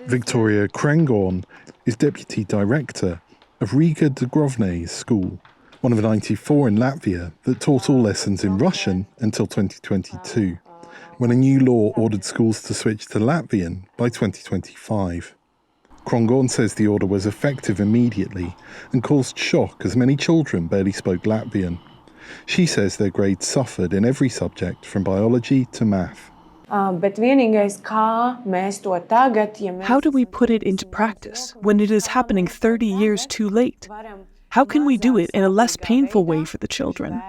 Victoria Krengorn is Deputy Director of Riga Dubrovna's school, one of 94 in Latvia that taught all lessons in Russian until 2022, when a new law ordered schools to switch to Latvian by 2025. Krengorn says the order was effective immediately and caused shock as many children barely spoke Latvian. She says their grades suffered in every subject from biology to math. How do we put it into practice when it is happening 30 years too late? How can we do it in a less painful way for the children?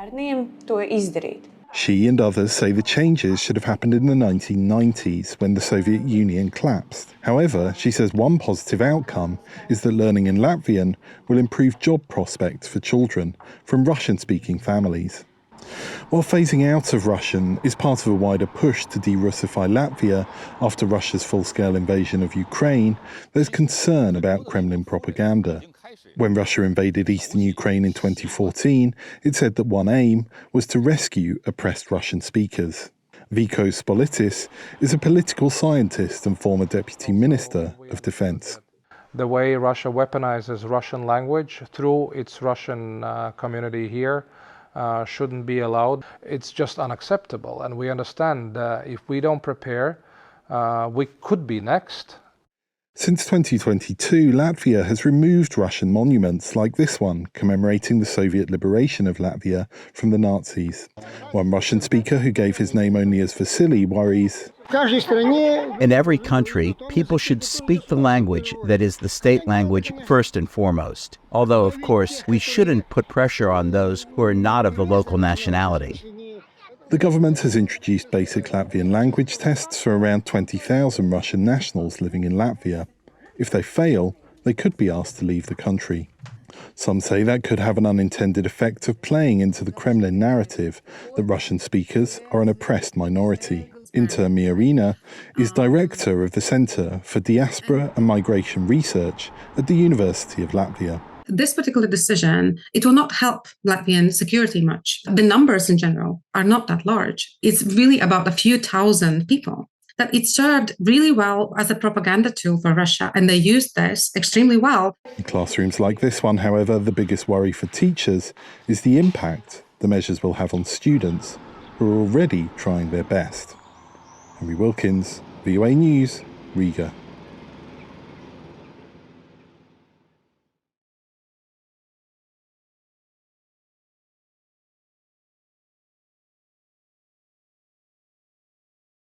She and others say the changes should have happened in the 1990s when the Soviet Union collapsed. However, she says one positive outcome is that learning in Latvian will improve job prospects for children from Russian-speaking families. While phasing out of Russian is part of a wider push to de-Russify Latvia after Russia's full-scale invasion of Ukraine, there's concern about Kremlin propaganda. When Russia invaded eastern Ukraine in 2014, it said that one aim was to rescue oppressed Russian speakers. Vikos Spolitis is a political scientist and former Deputy Minister of Defense. The way Russia weaponizes Russian language through its Russian community here shouldn't be allowed. It's just unacceptable, and we understand if we don't prepare, we could be next. Since 2022, Latvia has removed Russian monuments like this one, commemorating the Soviet liberation of Latvia from the Nazis. One Russian speaker who gave his name only as Vasily worries. In every country, people should speak the language that is the state language first and foremost. Although, of course, we shouldn't put pressure on those who are not of the local nationality. The government has introduced basic Latvian language tests for around 20,000 Russian nationals living in Latvia. If they fail, they could be asked to leave the country. Some say that could have an unintended effect of playing into the Kremlin narrative that Russian speakers are an oppressed minority. Inter Miarina is director of the Centre for Diaspora and Migration Research at the University of Latvia. This particular decision, it will not help Latvian security much. The numbers in general are not that large. It's really about a few thousand people. That it served really well as a propaganda tool for Russia, and they used this extremely well. In classrooms like this one, however, the biggest worry for teachers is the impact the measures will have on students who are already trying their best. Henry Wilkins, VOA News, Riga.